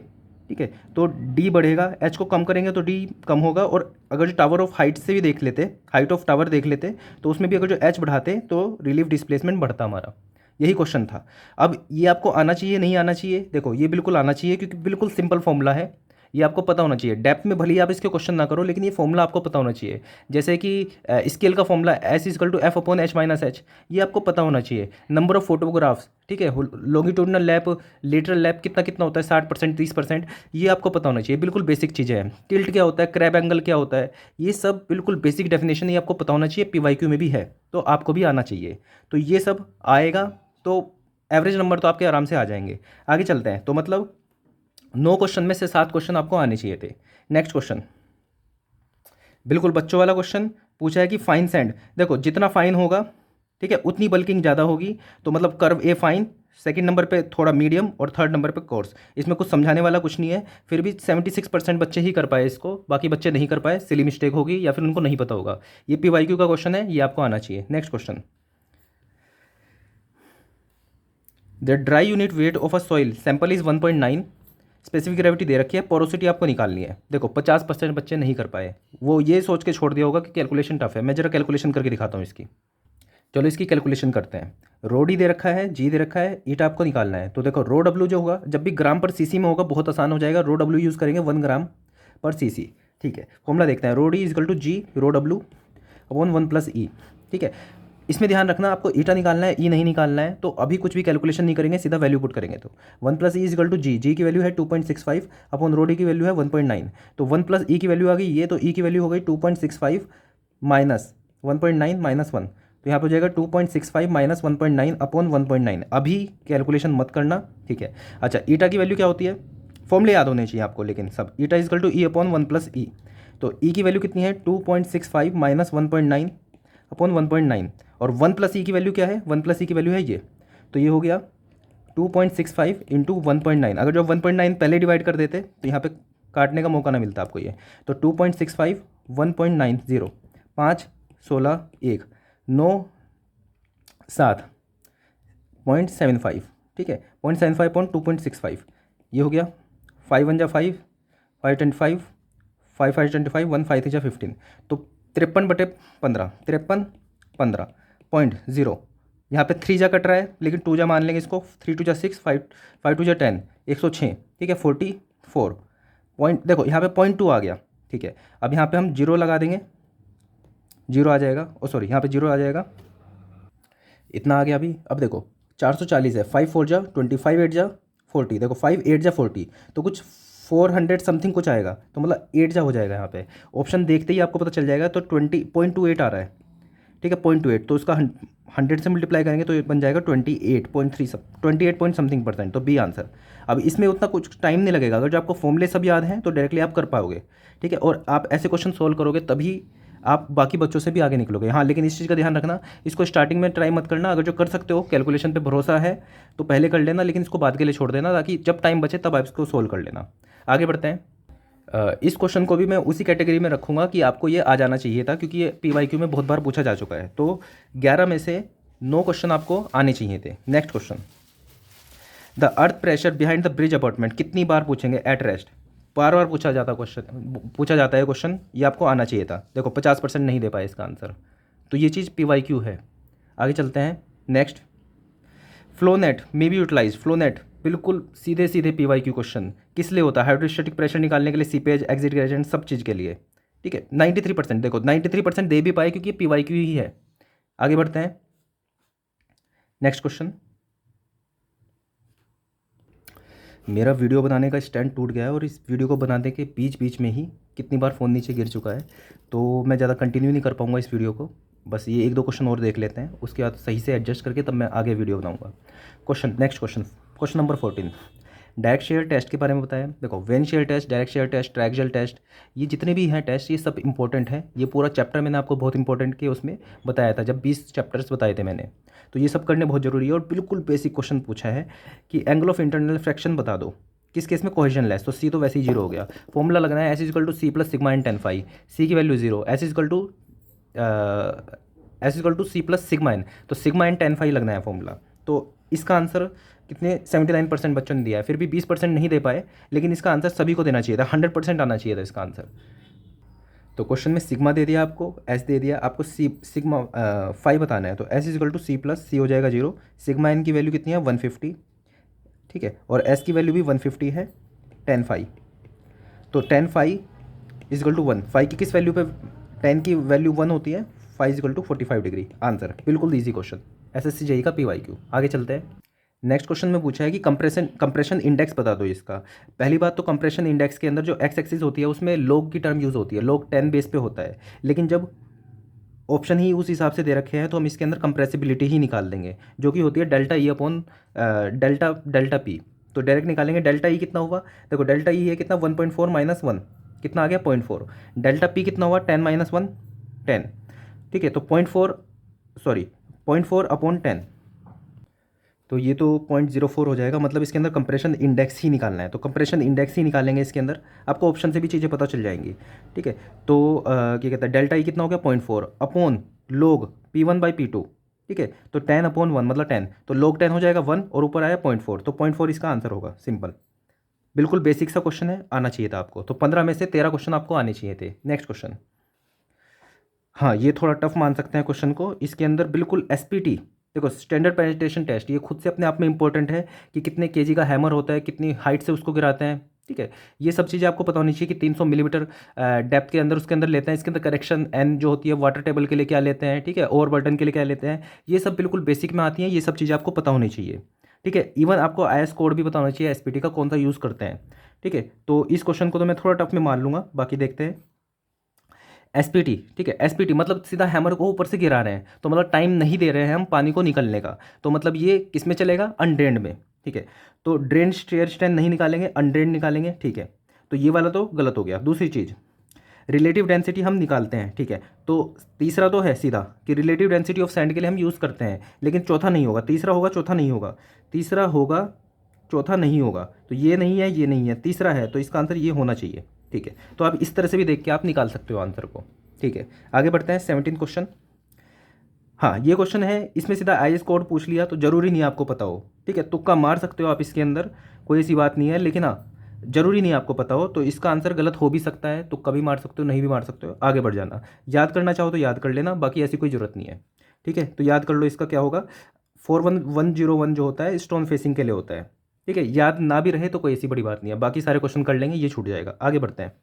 ठीक है, तो डी बढ़ेगा, एच को कम करेंगे तो डी कम होगा। और अगर जो टावर ऑफ हाइट से भी देख लेते, हाइट ऑफ टावर देख लेते, तो उसमें भी अगर जो एच बढ़ाते तो रिलीफ डिस्प्लेसमेंट बढ़ता हमारा। यही क्वेश्चन था। अब ये आपको आना चाहिए नहीं आना चाहिए? देखो ये बिल्कुल आना चाहिए, क्योंकि बिल्कुल सिंपल फॉर्मूला है, ये आपको पता होना चाहिए। डेप्थ में भले ही आप इसके क्वेश्चन ना करो, लेकिन ये फॉर्मूला आपको पता होना चाहिए। जैसे कि स्केल का formula S equal to f upon H minus h, ये आपको पता होना चाहिए। नंबर ऑफ फोटोग्राफ्स, ठीक है, लॉन्गिट्यूडनल लैप, लेटरल लैप कितना कितना होता है, 60% 30%, ये आपको पता होना चाहिए। बिल्कुल बेसिक चीज़ें हैं। टिल्ट क्या होता है, क्रैब एंगल क्या होता है, ये सब बिल्कुल बेसिक डेफिनेशन ये आपको पता होना चाहिए। पीवाईक्यू में भी है, तो आपको भी आना चाहिए। तो ये सब आएगा तो एवरेज नंबर तो आपके आराम से आ जाएंगे। आगे चलते हैं। तो मतलब 9 क्वेश्चन में से 7 क्वेश्चन आपको आने चाहिए थे। नेक्स्ट क्वेश्चन बिल्कुल बच्चों वाला क्वेश्चन पूछा है कि फाइन सैंड। देखो जितना फाइन होगा, ठीक है, उतनी बल्किंग ज़्यादा होगी। तो मतलब curve a fine, second number पे थोड़ा मीडियम, और थर्ड नंबर पे कोर्स। इसमें कुछ समझाने वाला कुछ नहीं है। फिर भी 76% बच्चे ही कर पाए इसको, बाकी बच्चे नहीं कर पाए। सिली मिस्टेक होगी या फिर उनको नहीं पता होगा। ये पीवाईक्यू का क्वेश्चन है, ये आपको आना चाहिए। Next question, the dry unit weight of a soil sample is 1.9, specific gravity दे रखी है, पोरोसिटी आपको निकालनी है। देखो 50% बच्चे नहीं कर पाए, वो ये सोच के छोड़ दिया होगा कि कैलकुलेशन टफ है। मैं जरा कैलकुलेशन करके दिखाता हूँ इसकी। चलो इसकी कैलकुलेशन करते हैं। रो डी दे रखा है, जी दे रखा है, ईटा आपको निकालना है। तो देखो रो डब्ल्यू जो होगा, जब भी ग्राम पर सीसी में होगा बहुत आसान हो जाएगा। रो डब्ल्यू यूज़ करेंगे 1 ग्राम पर सीसी। ठीक है, फॉर्मूला देखते हैं। Rho D equal to G rho W upon 1 plus E. ठीक है, इसमें ध्यान रखना आपको ईटा निकालना है, ई नहीं निकालना है। तो अभी कुछ भी कैलकुलेशन नहीं करेंगे, सीधा वैल्यू पुट करेंगे। तो 1 प्लस ई इजकल टू जी, जी की वैल्यू है 2.65 अपॉन रो डी की वैल्यू है 1.9। तो 1 प्लस ई की वैल्यू आ गई ये, तो ई की वैल्यू हो गई 2.65 माइनस 1.9 माइनस 1। तो यहाँ पर हो जाएगा 2.65 माइनस 1.9 अपॉन 1.9। अभी कैलकुलेशन मत करना, ठीक है। अच्छा, ईटा की वैल्यू क्या होती है? फॉर्मूले याद होने चाहिए आपको, लेकिन सब eta equal to E upon 1 plus E. तो ई की वैल्यू कितनी है? 2.65 माइनस 1.9 अपॉन 1.9। और 1 प्लस ई की वैल्यू क्या है? 1 प्लस ई की वैल्यू है ये, तो ये हो गया 2.65 इंटू 1.9। अगर जो 1.9 पहले डिवाइड कर देते तो यहाँ पे काटने का मौका ना मिलता आपको ये। तो 2.65 1.90, 5 16 1 9 7.75, ठीक है, 0.75 अपॉन 2.65, ये हो गया 5 1 जा 5, 5 25, 5 5 25, 1 5 3 जा 15। तो 53/15, 53.15, यहाँ पे 3 जा कट रहा है, लेकिन 2 जा मान लेंगे इसको। 3 2 जा 6, 5 5 2 जा 10, 106, ठीक है, 44 पॉइंट। देखो यहाँ पे 0.2 आ गया, ठीक है। अब यहाँ पे हम जीरो लगा देंगे, जीरो आ जाएगा। ओ सॉरी, यहाँ पे जीरो आ जाएगा, इतना आ गया अभी। अब देखो 440 है, 5 4 जा 20, 5 8 जा 40, देखो 5 8 जा 40, तो कुछ 400 समथिंग कुछ आएगा। तो मतलब 8 जा हो जाएगा यहाँ पे। ऑप्शन देखते ही आपको पता चल जाएगा। तो 20.28 आ रहा है, ठीक है, 0.28। तो उसका 100 से मल्टीप्लाई करेंगे तो ये बन जाएगा 28.3 सब 28 पॉइंट समथिंग %। तो बी आंसर। अब इसमें उतना कुछ टाइम नहीं लगेगा, अगर जो आपको फॉर्मूले सब याद हैं तो डायरेक्टली आप कर पाओगे, ठीक है। और आप ऐसे क्वेश्चन सोल्व करोगे तभी आप बाकी बच्चों से भी आगे निकलोगे। हाँ, लेकिन इस चीज़ का ध्यान रखना, इसको स्टार्टिंग में ट्राई मत करना। अगर जो कर सकते हो, कैलकुलेशन पे भरोसा है तो पहले कर लेना, लेकिन इसको बाद के लिए छोड़ देना, ताकि जब टाइम बचे तब आप इसको सोल्व कर लेना। आगे बढ़ते हैं। इस क्वेश्चन को भी मैं उसी कैटेगरी में रखूँगा कि आपको ये आ जाना चाहिए था, क्योंकि ये पीवाईक्यू में बहुत बार पूछा जा चुका है। तो 11 में से 9 क्वेश्चन आपको आने चाहिए थे। Next question, the earth pressure behind the bridge apartment, कितनी बार पूछेंगे? एट रेस्ट, बार बार पूछा जाता है क्वेश्चन, ये आपको आना चाहिए था। देखो 50% नहीं दे पाए इसका आंसर, तो ये चीज़ पीवाईक्यू है। आगे चलते हैं। Next, flownet may be utilize. Flownet बिल्कुल सीधे सीधे पीवाईक्यू क्वेश्चन किस लिए होता है? हाइड्रोस्टैटिक प्रेशर निकालने के लिए, सीपेज, एग्जिट ग्रेडियंट, सब चीज़ के लिए, ठीक है। 93%, देखो 93% दे भी पाए क्योंकि ये पीवाईक्यू ही है। आगे बढ़ते हैं। नेक्स्ट क्वेश्चन, मेरा वीडियो बनाने का स्टैंड टूट गया है और इस वीडियो को बनाने के बीच बीच में ही कितनी बार फ़ोन नीचे गिर चुका है, तो मैं ज़्यादा कंटिन्यू नहीं कर पाऊँगा इस वीडियो को। बस ये 1-2 क्वेश्चन और देख लेते हैं, उसके बाद सही से एडजस्ट करके तब मैं आगे वीडियो बनाऊँगा। Question, next question, question number 14, direct shear test के बारे में बताया। देखो vane shear test, direct shear test, triaxial test, ये जितने भी हैं टेस्ट ये सब इंपॉर्टेंट हैं। ये पूरा चैप्टर मैंने आपको बहुत इंपॉर्टेंट के उसमें बताया था जब 20 चैप्टर्स बताए थे मैंने। तो ये सब करने बहुत ज़रूरी है। और बिल्कुल बेसिक क्वेश्चन पूछा है कि एंगल ऑफ इंटरनल फ्रैक्शन बता दो किस केस में कोहेजन लेस, तो सी तो वैसे ही जीरो हो गया। फॉर्मूला लगना है S equal to C plus sigma N tan phi, C की value zero, S equal to C plus sigma N, तो सिग्मा एन टेन फाई लगना है फॉर्मूला। तो इसका आंसर कितने 79% बच्चों ने दिया है, फिर भी 20% नहीं दे पाए, लेकिन इसका आंसर सभी को देना चाहिए था, 100% आना चाहिए था इसका आंसर। तो क्वेश्चन में सिग्मा दे दिया आपको, एस दे दिया आपको, सी सिग्मा फाई बताना है, तो S equal to C plus C हो जाएगा जीरो, सिग्मा एन की वैल्यू कितनी है 150, ठीक है, और एस की वैल्यू भी 150 है, टेन फाई, तो tan phi equal to 1, phi की किस वैल्यू पे, टेन की वैल्यू 1 होती है, phi equal to 45 degree. Answer बिल्कुल ईजी क्वेश्चन, एसएससी जेई का पीवाईक्यू। आगे चलते हैं। नेक्स्ट क्वेश्चन में पूछा है कि कंप्रेशन इंडेक्स बता दो इसका। पहली बात तो कंप्रेशन इंडेक्स के अंदर जो एक्स एक्सिस होती है उसमें लॉग की टर्म यूज़ होती है, लॉग 10 बेस पे होता है, लेकिन जब ऑप्शन ही उस हिसाब से दे रखे हैं तो हम इसके अंदर कंप्रेसिबिलिटी ही निकाल देंगे, जो कि होती है delta E upon delta P. तो डायरेक्ट निकालेंगे, डेल्टा ई कितना हुआ, देखो डेल्टा ई है कितना 1.4 माइनस 1, कितना आ गया 0.4, डेल्टा पी कितना हुआ 10 माइनस 1 10, ठीक है, तो 0.4 अपॉन 10, तो ये तो 0.04 हो जाएगा, मतलब इसके अंदर कंप्रेशन इंडेक्स ही निकालना है, तो कंप्रेशन इंडेक्स ही निकालेंगे इसके अंदर, आपको ऑप्शन से भी चीज़ें पता चल जाएंगी, ठीक है। तो क्या कहता है, डेल्टा ई कितना हो गया 0.4 अपॉन लोग P1/P2, ठीक है, तो 10 अपॉन 1 मतलब 10, तो लोग 10 हो जाएगा 1 और ऊपर आया 0.4, तो 0.4 इसका आंसर होगा, सिंपल, बिल्कुल बेसिक सा क्वेश्चन है, आना चाहिए था आपको। तो 15 में से 13 क्वेश्चन आपको आने चाहिए थे। नेक्स्ट क्वेश्चन, हाँ ये थोड़ा टफ मान सकते हैं क्वेश्चन को, इसके अंदर बिल्कुल एसपीटी, देखो स्टैंडर्ड पेनिट्रेशन टेस्ट, ये खुद से अपने आप में इंपॉर्टेंट है कि कितने केजी का हैमर होता है, कितनी हाइट से उसको गिराते हैं, ठीक है, ये सब चीज़ें आपको पता होनी चाहिए कि 300 मिलीमीटर डेप्थ के अंदर उसके अंदर लेते हैं, इसके अंदर करेक्शन एन जो होती है वाटर टेबल के लिए क्या लेते हैं, ठीक है, ओवर बर्डन के लिए क्या लेते हैं, ये सब बिल्कुल बेसिक में आती हैं, ये सब चीज़ें आपको पता होनी चाहिए, ठीक है। इवन आपको आईएस कोड भी पता होना चाहिए एसपीटी का कौन सा यूज़ करते हैं, ठीक है। तो इस क्वेश्चन को तो मैं थोड़ा टफ में मान लूँगा, बाकी देखते हैं। एसपीटी, ठीक है, एसपीटी मतलब सीधा हैमर को ऊपर से गिरा रहे हैं, तो मतलब टाइम नहीं दे रहे हैं हम पानी को निकलने का, तो मतलब ये किस में चलेगा, अनड्रेन्ड में, ठीक है। तो ड्रेन स्टेयर स्ट्रेंथ नहीं निकालेंगे, अनड्रेन्ड निकालेंगे, ठीक है। तो ये वाला तो गलत हो गया। दूसरी चीज़ रिलेटिव डेंसिटी हम निकालते हैं, ठीक है, तो तीसरा तो है सीधा कि रिलेटिव डेंसिटी ऑफ सैंड के लिए हम यूज़ करते हैं, लेकिन चौथा नहीं होगा, तीसरा होगा चौथा नहीं होगा, तीसरा होगा चौथा नहीं होगा, तो ये नहीं है ये नहीं है, तीसरा है, तो इसका आंसर ये होना चाहिए, ठीक है। तो आप इस तरह से भी देख के आप निकाल सकते हो आंसर को, ठीक है। आगे बढ़ते हैं 17 क्वेश्चन। हाँ ये क्वेश्चन है, इसमें सीधा आईएस कोड पूछ लिया तो जरूरी नहीं आपको पता हो, ठीक है, तुक्का मार सकते हो आप इसके अंदर, कोई ऐसी बात नहीं है, लेकिन हाँ जरूरी नहीं आपको पता हो, तो इसका आंसर गलत हो भी सकता है, तुक्का भी मार सकते हो, नहीं भी मार सकते हो, आगे बढ़ जाना। याद करना चाहो तो याद कर लेना, बाकी ऐसी कोई ज़रूरत नहीं है, ठीक है। तो याद कर लो, इसका क्या होगा, 41101 जो होता है स्टोन फेसिंग के लिए होता है, ठीक है। याद ना भी रहे तो कोई ऐसी बड़ी बात नहीं है, बाकी सारे क्वेश्चन कर लेंगे, ये छूट जाएगा। आगे बढ़ते हैं।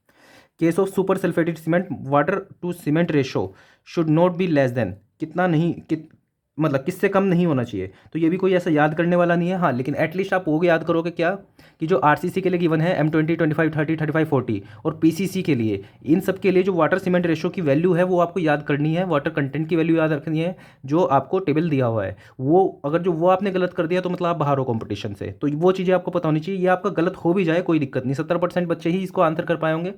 Case of super sulphated cement water to cement ratio should not be less than, कितना नहीं मतलब किससे कम नहीं होना चाहिए, तो ये भी कोई ऐसा याद करने वाला नहीं है, हाँ लेकिन एटलीस्ट आप वो याद करोगे क्या कि जो आरसीसी के लिए गिवन है M20 25 30 35 40 और पीसीसी के लिए, इन सब के लिए जो वाटर सीमेंट रेशो की वैल्यू है वो आपको याद करनी है, वाटर कंटेंट की वैल्यू याद रखनी है, जो आपको टेबल दिया हुआ है वो, अगर जो वो आपने गलत कर दिया तो मतलब आप बाहर हो कॉम्पिटिशन से, तो वो चीज़ें आपको पता होनी चाहिए। ये आपका गलत हो भी जाए कोई दिक्कत नहीं, 70% बच्चे ही इसको आंसर कर पाए होंगे,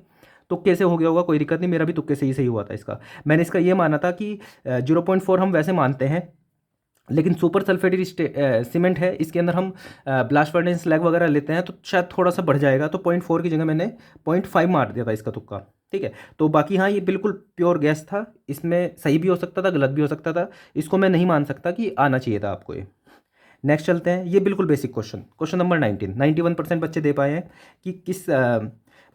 तुक्के से हो गया होगा कोई दिक्कत नहीं, मेरा भी तुक्के से ही सही हुआ था इसका। मैंने इसका ये माना था कि 0.4 हम वैसे मानते हैं, लेकिन सुपर सल्फेटेड सीमेंट है, इसके अंदर हम ब्लास्ट फर्नेस स्लैग वगैरह लेते हैं तो शायद थोड़ा सा बढ़ जाएगा, तो 0.4 की जगह मैंने 0.5 मार दिया था इसका तुक्का, ठीक है। तो बाकी हाँ ये बिल्कुल प्योर गैस था, इसमें सही भी हो सकता था गलत भी हो सकता था, इसको मैं नहीं मान सकता कि आना चाहिए था आपको ये। नेक्स्ट चलते हैं, ये बिल्कुल बेसिक क्वेश्चन नंबर 19, 91% बच्चे दे पाए हैं कि किस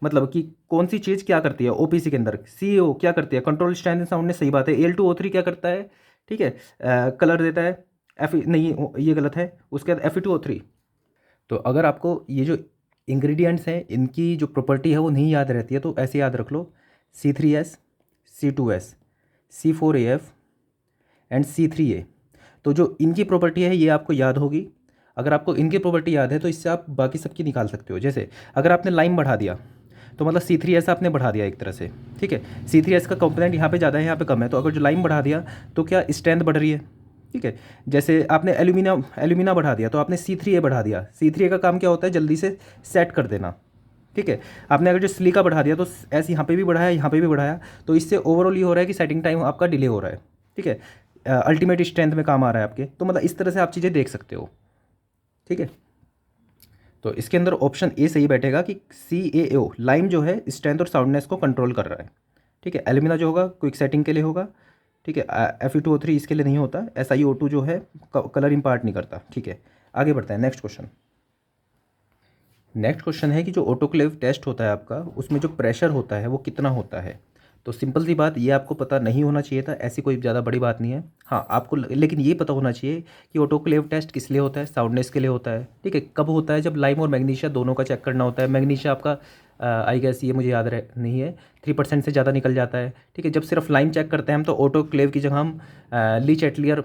मतलब कि कौन सी चीज़ क्या करती है ओपीसी के अंदर, सीओ क्या करती है, कंट्रोल स्ट्रेंथ एंड साउंडनेस, सही बात है। Al2O3 क्या करता है, ठीक है, कलर देता है, एफ नहीं ये गलत है, उसके बाद Fe2O3। तो अगर आपको ये जो इंग्रेडिएंट्स हैं इनकी जो प्रॉपर्टी है वो नहीं याद रहती है तो ऐसे याद रख लो, C3S C2S C4AF and C3A, तो जो इनकी प्रॉपर्टी है ये आपको याद होगी। अगर आपको इनकी प्रॉपर्टी याद है तो इससे आप बाकी सबकी निकाल सकते हो। जैसे अगर आपने लाइम बढ़ा दिया तो मतलब C3S आपने बढ़ा दिया एक तरह से, ठीक है, C3S का कंपोनेंट यहाँ पे ज़्यादा है यहाँ पे कम है, तो अगर जो लाइम बढ़ा दिया तो क्या स्ट्रेंथ बढ़ रही है, ठीक है। जैसे आपने एल्यूमिना बढ़ा दिया तो आपने C3A बढ़ा दिया। C3A का काम क्या होता है, जल्दी से सेट कर देना। ठीक है। आपने अगर जो सिलिका बढ़ा दिया तो ऐसे यहाँ पे भी बढ़ाया, यहाँ पे भी बढ़ाया, तो इससे ओवरऑल ये हो रहा है कि सेटिंग टाइम आपका डिले हो रहा है। ठीक है। अल्टीमेट स्ट्रेंथ में काम आ रहा है आपके, तो मतलब इस तरह से आप चीज़ें देख सकते हो। ठीक है। तो इसके अंदर ऑप्शन ए सही बैठेगा कि CaO लाइम जो है स्ट्रेंथ और साउंडनेस को कंट्रोल कर रहा है। ठीक है। एल्यूमिना जो होगा क्विक सेटिंग के लिए होगा। ठीक है। Fe2O3 इसके लिए नहीं होता। SiO2 जो है कलर इम्पार्ट नहीं करता। ठीक है। आगे बढ़ते हैं, नेक्स्ट क्वेश्चन। नेक्स्ट क्वेश्चन है कि जो ऑटोक्लेव टेस्ट होता है आपका, उसमें जो प्रेशर होता है वो कितना होता है। तो सिंपल सी बात, ये आपको पता नहीं होना चाहिए था, ऐसी कोई ज़्यादा बड़ी बात नहीं है। हाँ आपको लेकिन ये पता होना चाहिए कि ऑटोक्लेव टेस्ट किस लिए होता है, साउंडनेस के लिए होता है। ठीक है। कब होता है, जब लाइम और मैग्नीशिया दोनों का चेक करना होता है। मैग्नीशिया आपका आई गेस ये मुझे याद नहीं है 3% से ज़्यादा निकल जाता है। ठीक है। जब सिर्फ लाइम चेक करते हैं हम, तो ऑटोक्लेव की जगह हम लीच एटलियर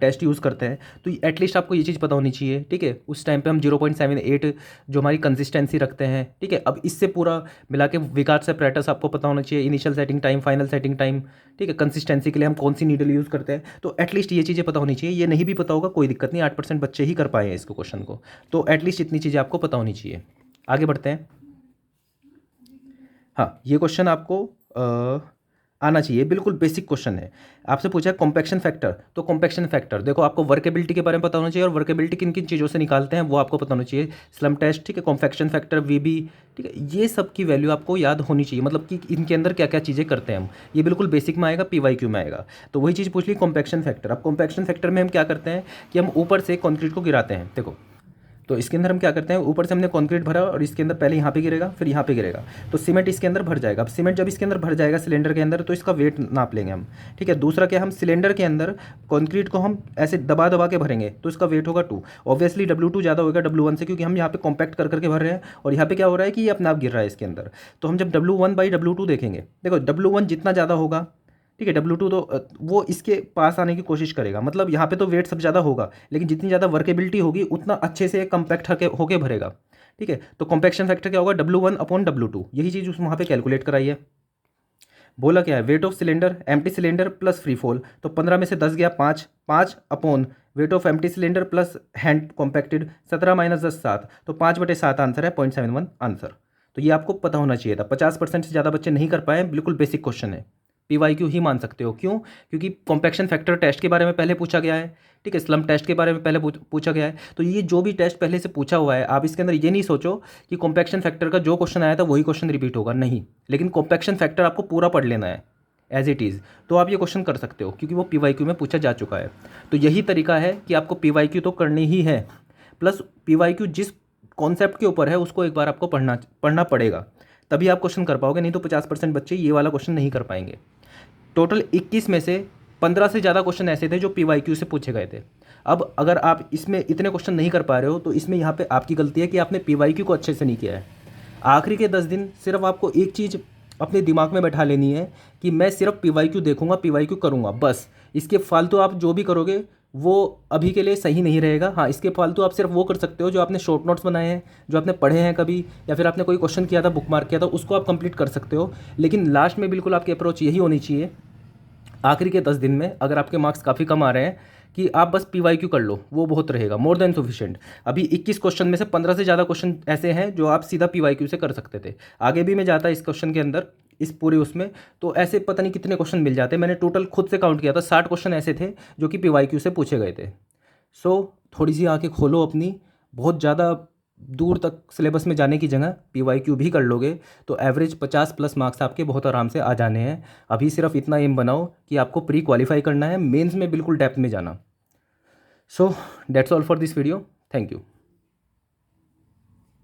टेस्ट यूज़ करते हैं। तो एटलीस्ट आपको ये चीज़ पता होनी चाहिए। ठीक है। उस टाइम पे हम 0.78 जो हमारी कंसिस्टेंसी रखते हैं। ठीक है। अब इससे पूरा मिला के विकास सेपरेटस आपको पता होना चाहिए, initial setting time, final setting time. ठीक है। कंसिस्टेंसी के लिए हम कौन सी नीडल यूज़ करते हैं, तो एटलीस्ट ये चीज़ें पता होनी चाहिए। ये नहीं भी पता होगा कोई दिक्कत नहीं, 8% बच्चे ही कर पाए हैं इसको क्वेश्चन को, तो एटलीस्ट इतनी चीज़ें आपको पता होनी चाहिए। आगे बढ़ते हैं। हाँ ये क्वेश्चन आपको आना चाहिए, बिल्कुल बेसिक क्वेश्चन है। आपसे पूछा है कॉम्पैक्शन फैक्टर, तो कॉम्पैक्शन फैक्टर देखो, आपको वर्केबिलिटी के बारे में पता होना चाहिए, और वर्केबिलिटी किन किन चीज़ों से निकालते हैं वो आपको पता होना चाहिए। स्लम टेस्ट, ठीक है, कॉम्पैक्शन फैक्टर, VB, ठीक है, ये सब की वैल्यू आपको याद होनी चाहिए, मतलब कि इनके अंदर क्या क्या चीज़ें करते हैं हम। ये बिल्कुल बेसिक में आएगा, PYQ में आएगा। तो वही चीज़ पूछ ली कॉम्पैक्शन फैक्टर। अब कॉम्पैक्शन फैक्टर में हम क्या करते हैं कि हम ऊपर से कॉन्क्रीट को गिराते हैं। देखो, तो इसके अंदर हम क्या करते हैं, ऊपर से हमने कंक्रीट भरा और इसके अंदर पहले यहाँ पे गिरेगा, फिर यहाँ पे गिरेगा, तो सीमेंट इसके अंदर भर जाएगा। अब सीमेंट जब इसके अंदर भर जाएगा सिलेंडर के अंदर, तो इसका वेट नाप लेंगे हम। ठीक है। दूसरा क्या, हम सिलेंडर के अंदर कंक्रीट को हम ऐसे दबा दबा के भरेंगे, तो इसका वेट होगा 2। ऑब्वियसली W2 ज़्यादा होगा W1 से, क्योंकि हम यहाँ पे कॉम्पैक्ट कर करके भर रहे हैं, और यहाँ पे क्या हो रहा है कि ये अपने आप गिर रहा है इसके अंदर। तो हम जब W1/W2 देखेंगे, देखो W1 जितना ज़्यादा होगा, ठीक है, W2 तो वो इसके पास आने की कोशिश करेगा, मतलब यहाँ पे तो वेट सब ज़्यादा होगा, लेकिन जितनी ज़्यादा वर्केबिलिटी होगी उतना अच्छे से कम्पैक्ट होके भरेगा। ठीक है। तो कॉम्पैक्शन फैक्टर क्या होगा, W1/W2, यही चीज़ उस वहाँ पे कैलकुलेट कराई है। बोला क्या है, weight of cylinder, empty cylinder plus free fall, तो 15 में से 10 गया 5, 5 upon weight of empty cylinder plus hand compacted, 17 - 10 7, तो 5/7 आंसर है, 0.71 आंसर। तो ये आपको पता होना चाहिए था। 50% से ज़्यादा बच्चे नहीं कर पाए, बिल्कुल बेसिक क्वेश्चन है, PYQ ही मान सकते हो। क्यों? क्योंकि कॉम्पैक्शन फैक्टर टेस्ट के बारे में पहले पूछा गया है। ठीक है। स्लम टेस्ट के बारे में पहले पूछा गया है। तो ये जो भी टेस्ट पहले से पूछा हुआ है, आप इसके अंदर ये नहीं सोचो कि कॉम्पैक्शन फैक्टर का जो क्वेश्चन आया था वही क्वेश्चन रिपीट होगा, नहीं। लेकिन कॉम्पैक्शन फैक्टर आपको पूरा पढ़ लेना है एज इट इज़, तो आप ये क्वेश्चन कर सकते हो, क्योंकि वो PYQ में पूछा जा चुका है। तो यही तरीका है कि आपको PYQ तो करनी ही है, प्लस PYQ जिस कॉन्सेप्ट के ऊपर है उसको एक बार आपको पढ़ना पड़ेगा, तभी आप क्वेश्चन कर पाओगे, नहीं तो 50% बच्चे ये वाला क्वेश्चन नहीं कर पाएंगे। टोटल 21 में से 15 से ज़्यादा क्वेश्चन ऐसे थे जो PYQ से पूछे गए थे। अब अगर आप इसमें इतने क्वेश्चन नहीं कर पा रहे हो, तो इसमें यहाँ पे आपकी गलती है कि आपने PYQ को अच्छे से नहीं किया है। आखिरी के 10 दिन सिर्फ आपको एक चीज़ अपने दिमाग में बैठा लेनी है कि मैं सिर्फ PYQ देखूंगा, PYQ करूंगा, बस। इसके फालतू आप जो भी करोगे वो अभी के लिए सही नहीं रहेगा। हाँ, इसके फालतू आप सिर्फ वो कर सकते हो जो आपने शॉर्ट नोट्स बनाए हैं, जो आपने पढ़े हैं कभी, या फिर आपने कोई क्वेश्चन किया था, बुक मार्क किया था, उसको आप कंप्लीट कर सकते हो। लेकिन लास्ट में बिल्कुल आपकी अप्रोच यही होनी चाहिए, आखिरी के 10 दिन में अगर आपके मार्क्स काफ़ी कम आ रहे हैं, कि आप बस PYQ कर लो, वो बहुत रहेगा, मोर देन सफिशिएंट। अभी 21 क्वेश्चन में से 15 से ज़्यादा क्वेश्चन ऐसे हैं जो आप सीधा PYQ से कर सकते थे। आगे भी मैं जाता इस क्वेश्चन के अंदर, इस पूरे उसमें, तो ऐसे पता नहीं कितने क्वेश्चन मिल जाते। मैंने टोटल खुद से काउंट किया था, 60 क्वेश्चन ऐसे थे जो कि PYQ से पूछे गए थे। सो थोड़ी सी आंखें खोलो अपनी, बहुत ज़्यादा दूर तक सिलेबस में जाने की जगह PYQ भी कर लोगे तो एवरेज 50+ मार्क्स आपके बहुत आराम से आ जाने हैं। अभी सिर्फ इतना एम बनाओ कि आपको प्री क्वालिफाई करना है, मेंस में बिल्कुल डेप्थ में जाना। So that's all for this video, thank you.